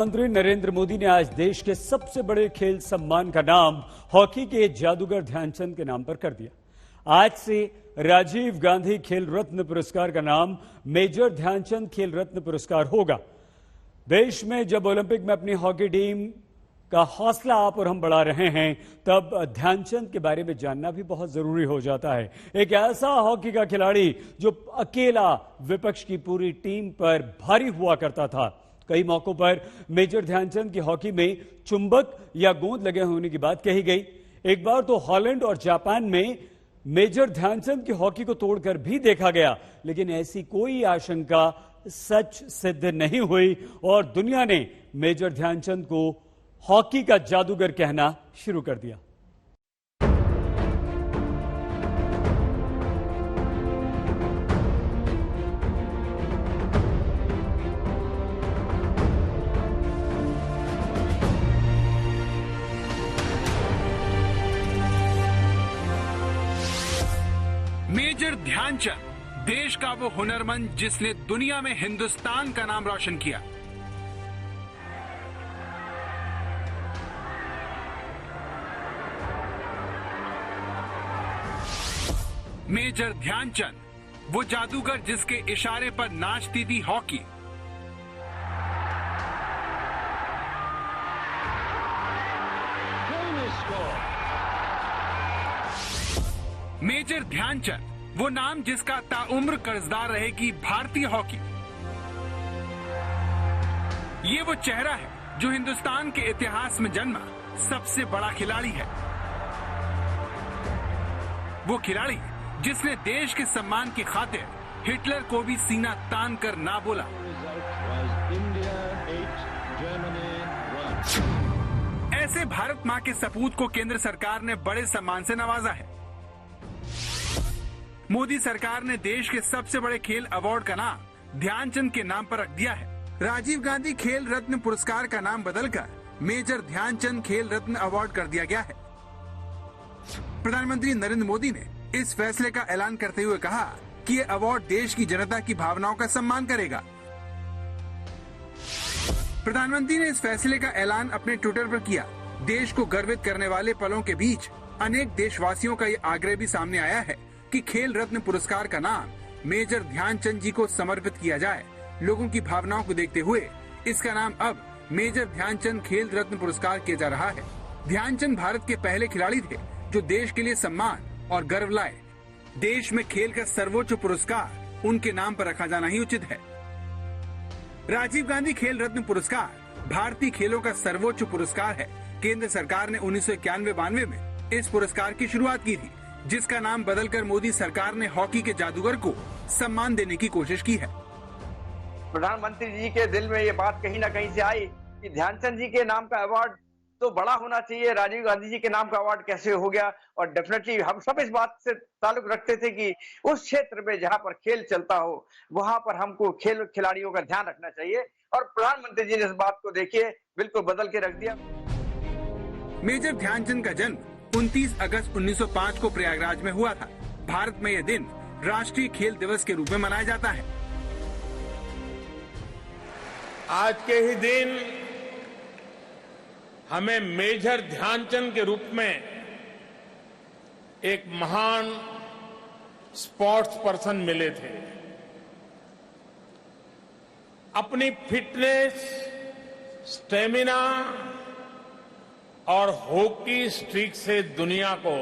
प्रधानमंत्री नरेंद्र मोदी ने आज देश के सबसे बड़े खेल सम्मान का नाम हॉकी के जादूगर ध्यानचंद के नाम पर कर दिया। आज से राजीव गांधी खेल रत्न पुरस्कार का नाम मेजर ध्यानचंद खेल रत्न पुरस्कार होगा। देश में जब ओलंपिक में अपनी हॉकी टीम का हौसला आप और हम बढ़ा रहे हैं, तब ध्यानचंद के बारे में जानना भी बहुत जरूरी हो जाता है। एक ऐसा हॉकी का खिलाड़ी जो अकेला विपक्ष की पूरी टीम पर भारी हुआ करता था। कई मौकों पर मेजर ध्यानचंद की हॉकी में चुंबक या गोंद लगे होने की बात कही गई। एक बार तो हॉलैंड और जापान में मेजर ध्यानचंद की हॉकी को तोड़कर भी देखा गया, लेकिन ऐसी कोई आशंका सच सिद्ध नहीं हुई और दुनिया ने मेजर ध्यानचंद को हॉकी का जादूगर कहना शुरू कर दिया। मेजर ध्यानचंद देश का वो हुनरमंद जिसने दुनिया में हिंदुस्तान का नाम रोशन किया। मेजर ध्यानचंद वो जादूगर जिसके इशारे पर नाचती थी हॉकी। मेजर ध्यानचंद वो नाम जिसका ताउम्र कर्जदार रहेगी भारतीय हॉकी। ये वो चेहरा है जो हिंदुस्तान के इतिहास में जन्मा सबसे बड़ा खिलाड़ी है। वो खिलाड़ी जिसने देश के सम्मान की खातिर हिटलर को भी सीना तान कर ना बोला। ऐसे भारत मां के सपूत को केंद्र सरकार ने बड़े सम्मान से नवाजा है। मोदी सरकार ने देश के सबसे बड़े खेल अवार्ड का नाम ध्यानचंद के नाम पर रख दिया है। राजीव गांधी खेल रत्न पुरस्कार का नाम बदलकर मेजर ध्यानचंद खेल रत्न अवार्ड कर दिया गया है। प्रधानमंत्री नरेंद्र मोदी ने इस फैसले का ऐलान करते हुए कहा कि ये अवार्ड देश की जनता की भावनाओं का सम्मान करेगा। प्रधानमंत्री ने इस फैसले का ऐलान अपने ट्विटर पर किया। देश को गर्वित करने वाले पलों के बीच अनेक देशवासियों का ये आग्रह भी सामने आया है कि खेल रत्न पुरस्कार का नाम मेजर ध्यानचंद जी को समर्पित किया जाए। लोगों की भावनाओं को देखते हुए इसका नाम अब मेजर ध्यानचंद खेल रत्न पुरस्कार किया जा रहा है। ध्यानचंद भारत के पहले खिलाड़ी थे जो देश के लिए सम्मान और गर्व लाए। देश में खेल का सर्वोच्च पुरस्कार उनके नाम पर रखा जाना ही उचित है। राजीव गांधी खेल रत्न पुरस्कार भारतीय खेलों का सर्वोच्च पुरस्कार है। केंद्र सरकार ने 1991-92 में इस पुरस्कार की शुरुआत की थी, जिसका नाम बदलकर मोदी सरकार ने हॉकी के जादूगर को सम्मान देने की कोशिश की है। प्रधानमंत्री जी के दिल में ये बात कहीं ना कहीं से आई कि ध्यानचंद जी के नाम का अवार्ड तो बड़ा होना चाहिए, राजीव गांधी जी के नाम का अवार्ड कैसे हो गया। और डेफिनेटली हम सब इस बात से ताल्लुक रखते थे कि उस क्षेत्र में जहां पर खेल चलता हो वहां पर हमको खेल खिलाड़ियों का ध्यान रखना चाहिए। और प्रधानमंत्री जी ने इस बात को देखिए बिल्कुल बदल के रख दिया। मेजर ध्यानचंद का जन्म 29 अगस्त 1905 को प्रयागराज में हुआ था। भारत में यह दिन राष्ट्रीय खेल दिवस के रूप में मनाया जाता है। आज के ही दिन हमें मेजर ध्यानचंद के रूप में एक महान स्पोर्ट्स पर्सन मिले थे। अपनी फिटनेस, स्टेमिना और हॉकी स्टिक से दुनिया को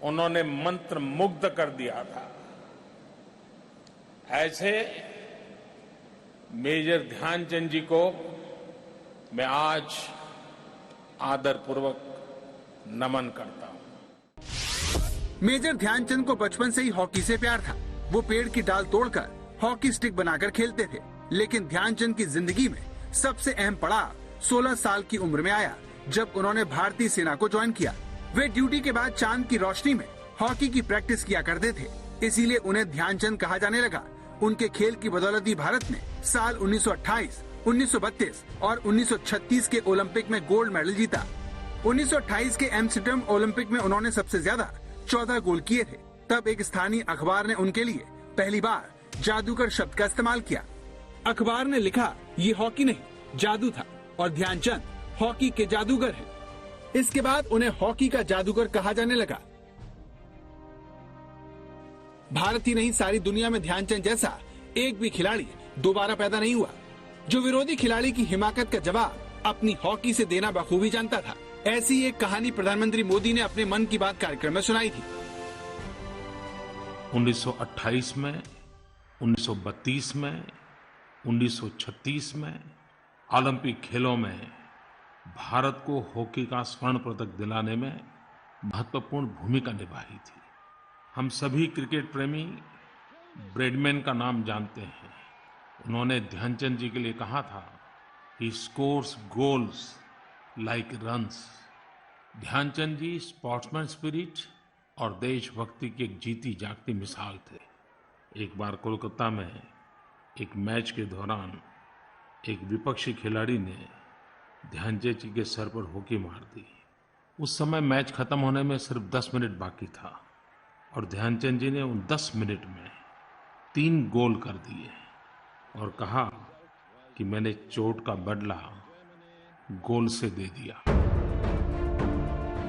उन्होंने मंत्र मुग्ध कर दिया था। ऐसे मेजर ध्यानचंद जी को मैं आज आदरपूर्वक नमन करता हूं। मेजर ध्यानचंद को बचपन से ही हॉकी से प्यार था। वो पेड़ की डाल तोड़कर हॉकी स्टिक बनाकर खेलते थे। लेकिन ध्यानचंद की जिंदगी में सबसे अहम पड़ाव 16 साल की उम्र में आया, जब उन्होंने भारतीय सेना को ज्वाइन किया। वे ड्यूटी के बाद चांद की रोशनी में हॉकी की प्रैक्टिस किया करते थे, इसीलिए उन्हें ध्यानचंद कहा जाने लगा। उनके खेल की बदौलत ही भारत ने साल 1928, 1932 और 1936 के ओलंपिक में गोल्ड मेडल जीता। 1928 के एम्स्टर्डम ओलंपिक में उन्होंने सबसे ज्यादा 14 गोल किए थे। तब एक स्थानीय अखबार ने उनके लिए पहली बार जादूगर शब्द का इस्तेमाल किया। अखबार ने लिखा, ये हॉकी नहीं जादू था और ध्यानचंद हॉकी के जादूगर हैं। इसके बाद उन्हें हॉकी का जादूगर कहा जाने लगा। भारत ही नहीं, सारी दुनिया में ध्यानचंद जैसा एक भी खिलाड़ी दोबारा पैदा नहीं हुआ जो विरोधी खिलाड़ी की हिमाकत का जवाब अपनी हॉकी से देना बखूबी जानता था। ऐसी एक कहानी प्रधानमंत्री मोदी ने अपने मन की बात कार्यक्रम में सुनाई थी। 1928 में, 1932 में, 1936 में ओलंपिक खेलों में भारत को हॉकी का स्वर्ण पदक दिलाने में महत्वपूर्ण भूमिका निभाई थी। हम सभी क्रिकेट प्रेमी ब्रैडमैन का नाम जानते हैं। उन्होंने ध्यानचंद जी के लिए कहा था, he scores goals like runs. Dhyan Chand ji sportsman spirit और देशभक्ति की एक जीती जागती मिसाल थे। एक बार कोलकाता में एक मैच के दौरान एक विपक्षी खिलाड़ी ने ध्यानचंद जी के सर पर हॉकी मार दी। उस समय मैच खत्म होने में सिर्फ 10 मिनट बाकी था और ध्यानचंद जी ने उन 10 मिनट में 3 गोल कर दिए और कहा कि मैंने चोट का बदला गोल से दे दिया।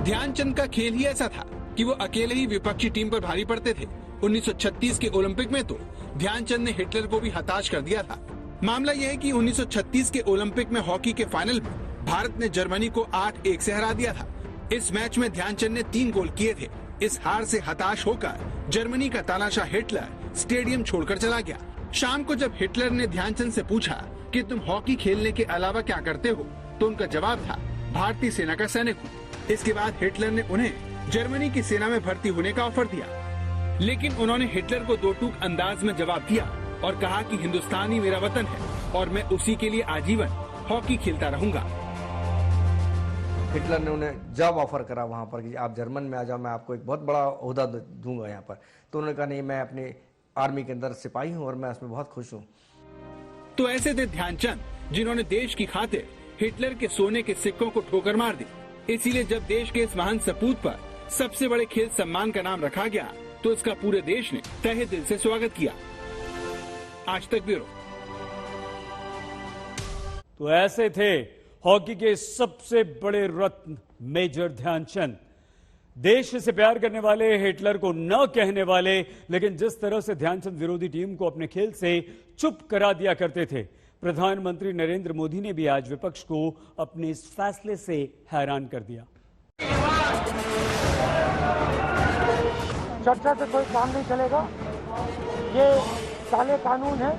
ध्यानचंद का खेल ही ऐसा था कि वो अकेले ही विपक्षी टीम पर भारी पड़ते थे। 1936 के ओलंपिक में तो ध्यानचंद ने हिटलर को भी हताश कर दिया था। मामला यह है कि 1936 के ओलंपिक में हॉकी के फाइनल में भारत ने जर्मनी को 8-1 से हरा दिया था। इस मैच में ध्यानचंद ने 3 गोल किए थे। इस हार से हताश होकर जर्मनी का तानाशाह हिटलर स्टेडियम छोड़कर चला गया। शाम को जब हिटलर ने ध्यानचंद से पूछा कि तुम हॉकी खेलने के अलावा क्या करते हो, तो उनका जवाब था, भारतीय सेना का सैनिक हूँ। इसके बाद हिटलर ने उन्हें जर्मनी की सेना में भर्ती होने का ऑफर दिया, लेकिन उन्होंने हिटलर को दो टूक अंदाज में जवाब दिया और कहा कि हिंदुस्तान ही मेरा वतन है और मैं उसी के लिए आजीवन हॉकी खेलता रहूंगा। हिटलर ने उन्हें जॉब ऑफर करा वहाँ पर कि आप जर्मन में आ जाओ, मैं आपको एक बहुत बड़ा ओहदा दूंगा यहाँ पर। तो उन्होंने कहा नहीं, मैं अपनी आर्मी के अंदर सिपाही हूँ और मैं उसमें बहुत खुश हूँ। तो ऐसे थे ध्यानचंद जिन्होंने देश की खातिर हिटलर के सोने के सिक्कों को ठोकर मार दी। इसीलिए जब देश के इस महान सपूत पर सबसे बड़े खेल सम्मान का नाम रखा गया तो इसका पूरे देश ने तहे दिल से स्वागत किया। आज तक ब्यूरो। तो ऐसे थे हॉकी के सबसे बड़े रत्न मेजर ध्यानचंद। देश से प्यार करने वाले, हिटलर को न कहने वाले, लेकिन जिस तरह से ध्यानचंद विरोधी टीम को अपने खेल से चुप करा दिया करते थे। प्रधानमंत्री नरेंद्र मोदी ने भी आज विपक्ष को अपने इस फैसले से हैरान कर दिया। चर्चा से कोई काम नहीं चलेगा, ये काले कानून है,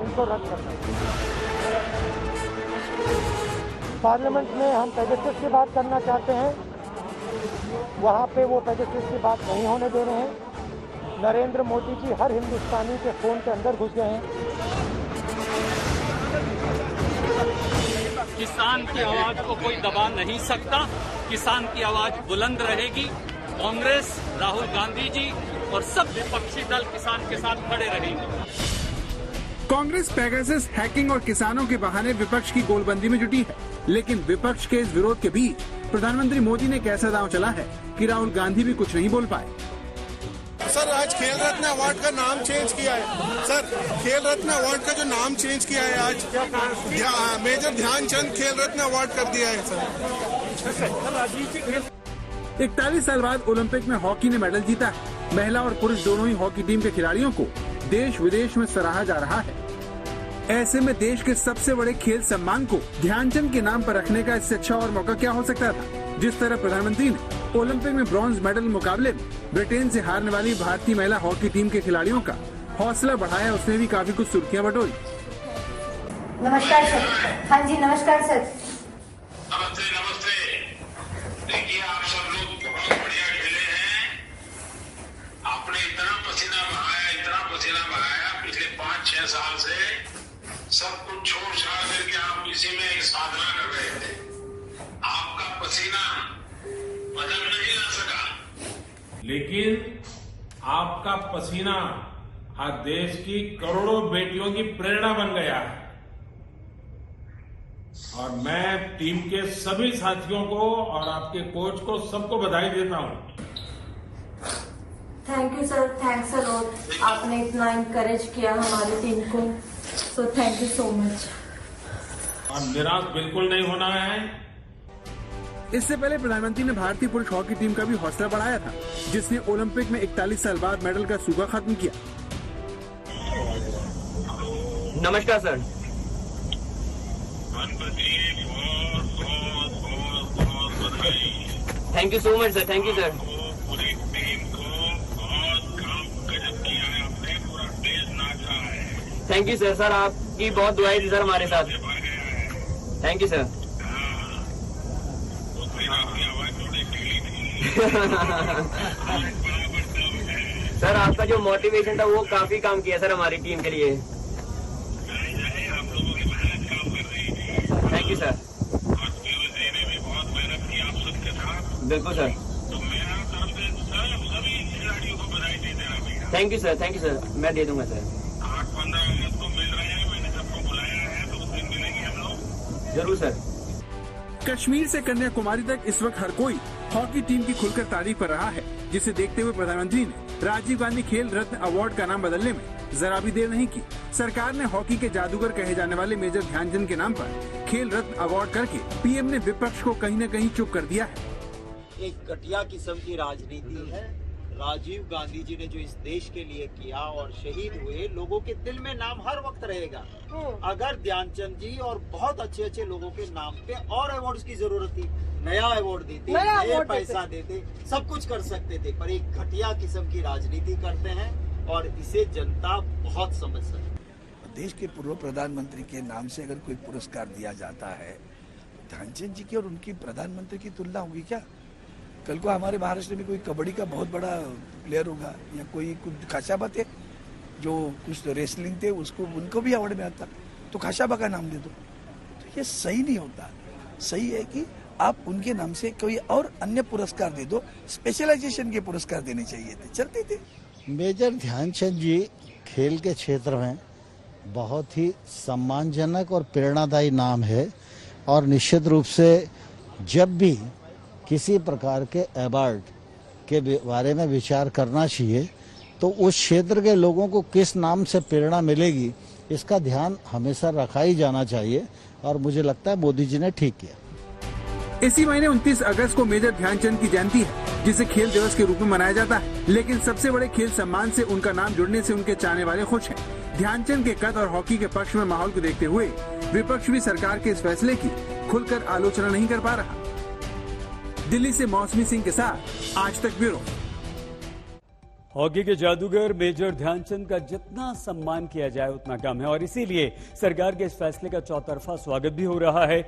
उनको रद्द करना। पार्लियामेंट में हम पेगासस की बात करना चाहते हैं, वहाँ पे वो पेगासस की बात नहीं होने दे रहे हैं। नरेंद्र मोदी जी हर हिंदुस्तानी के फोन के अंदर घुस गए हैं। किसान की आवाज को कोई दबा नहीं सकता। किसान की आवाज बुलंद रहेगी। कांग्रेस, राहुल गांधी जी और सब विपक्षी दल किसान के साथ खड़े रहेंगे। कांग्रेस पेगासस, हैकिंग और किसानों के बहाने विपक्ष की गोलबंदी में जुटी है, लेकिन विपक्ष के इस विरोध के बीच प्रधानमंत्री मोदी ने कैसा दांव चला है कि राहुल गांधी भी कुछ नहीं बोल पाए। सर, आज खेल रत्न अवार्ड का नाम चेंज किया है। सर, खेल रत्न अवार्ड का जो नाम चेंज किया है आज, मेजर ध्यानचंद खेल रत्न अवार्ड कर दिया है सर। 41 साल बाद ओलंपिक में हॉकी ने मेडल जीता है। महिला और पुरुष दोनों ही हॉकी टीम के खिलाड़ियों को देश विदेश में सराहा जा रहा है। ऐसे में देश के सबसे बड़े खेल सम्मान को ध्यानचंद के नाम पर रखने का इससे अच्छा और मौका क्या हो सकता था। जिस तरह प्रधानमंत्री ने ओलंपिक में ब्रॉन्ज मेडल मुकाबले में ब्रिटेन से हारने वाली भारतीय महिला हॉकी टीम के खिलाड़ियों का हौसला बढ़ाया, उसने भी काफी कुछ सुर्खियां बटोरी। नमस्कार सर। हाँ जी नमस्कार सर। नमस्ते नमस्ते। देखिए, आप सब लोग बहुत बढ़िया खेले हैं। आपने इतना पसीना बहाया पिछले 5-6 साल से, सब कुछ छोड़ छाड़ करके आप इसी में एक साधना कर रहे थे। आपका पसीना बदल नहीं ला सका, लेकिन आपका पसीना आज देश की करोड़ों बेटियों की प्रेरणा बन गया है। और मैं टीम के सभी साथियों को और आपके कोच को सबको बधाई देता हूं। Thank you sir, thanks a lot. आपने इतना इनकरेज किया हमारी टीम को, so thank you so much. और निराश बिल्कुल नहीं होना है। इससे पहले प्रधानमंत्री ने भारतीय पुरुष हॉकी टीम का भी हौसला बढ़ाया था, जिसने ओलंपिक में 41 साल बाद मेडल का सूखा खत्म किया। नमस्कार sir. Thank you so much sir, thank you sir. पूरी टीम को बहुत काम गजब किया है, आपने पूरा देश नाचा है। Thank you sir. सर आपकी बहुत दुआएं थी सर हमारे साथ। Thank you sir. आपकी आवाज थोड़ी ढीली थी। सर आपका जो मोटिवेशन था वो काफी काम किया सर हमारी टीम के लिए। आप लोगों की मेहनत काम कर रही थी। Thank you sir. और पीयूष जी ने भी बहुत मेहनत की आप सबके साथ। बिल्कुल सर। तो मेरा तरफ से सभी खिलाड़ियों को बधाई दे देना भैया। Thank you sir, thank you sir. मैं दे दूंगा सर। 8-15 अगस्त को मिल रहे हैं, मैंने सबको बुलाया है, तो उस दिन मिलेंगे हम लोग। जरूर सर। कश्मीर से कन्याकुमारी तक इस वक्त हर कोई हॉकी टीम की खुलकर तारीफ कर रहा है, जिसे देखते हुए प्रधानमंत्री ने राजीव गांधी खेल रत्न अवार्ड का नाम बदलने में जरा भी देर नहीं की। सरकार ने हॉकी के जादूगर कहे जाने वाले मेजर ध्यानचंद के नाम पर खेल रत्न अवार्ड करके पीएम ने विपक्ष को कहीं न कहीं चुप कर दिया है। एक घटिया किस्म की राजनीति है। राजीव गांधी जी ने जो इस देश के लिए किया और शहीद हुए, लोगों के दिल में नाम हर वक्त रहेगा। अगर ध्यानचंद जी और बहुत अच्छे अच्छे लोगों के नाम पे और अवार्ड्स की जरूरत थी, नया अवार्ड देते, नया पैसा देते, सब कुछ कर सकते थे, पर एक घटिया किस्म की राजनीति करते हैं और इसे जनता बहुत समझ सकती है। देश के पूर्व प्रधानमंत्री के नाम से अगर कोई पुरस्कार दिया जाता है, ध्यानचंद जी की और उनकी प्रधानमंत्री की तुलना होगी क्या? कल को हमारे महाराष्ट्र में कोई कबड्डी का बहुत बड़ा प्लेयर होगा या कोई कुछ खाशाबा थे जो कुछ रेसलिंग थे, उसको उनको भी अवार्ड में आता, तो खाशाबा का नाम दे दो। तो ये सही नहीं होता। सही है कि आप उनके नाम से कोई और अन्य पुरस्कार दे दो। स्पेशलाइजेशन के पुरस्कार देने चाहिए थे, चलते थे। मेजर ध्यानचंद जी खेल के क्षेत्र में बहुत ही सम्मानजनक और प्रेरणादायी नाम है और निश्चित रूप से जब भी किसी प्रकार के अवार्ड के बारे में विचार करना चाहिए तो उस क्षेत्र के लोगों को किस नाम से प्रेरणा मिलेगी, इसका ध्यान हमेशा रखा ही जाना चाहिए और मुझे लगता है मोदी जी ने ठीक किया। इसी महीने 29 अगस्त को मेजर ध्यानचंद की जयंती है, जिसे खेल दिवस के रूप में मनाया जाता है। लेकिन सबसे बड़े खेल सम्मान से उनका नाम जुड़ने से उनके चाहने वाले खुश हैं। ध्यानचंद के कद और हॉकी के पक्ष में माहौल को देखते हुए विपक्ष भी सरकार के इस फैसले की खुलकर आलोचना नहीं कर पा रहा। दिल्ली से मौसमी सिंह के साथ आज तक ब्यूरो। हॉकी के जादूगर मेजर ध्यानचंद का जितना सम्मान किया जाए उतना कम है और इसीलिए सरकार के इस फैसले का चौतरफा स्वागत भी हो रहा है।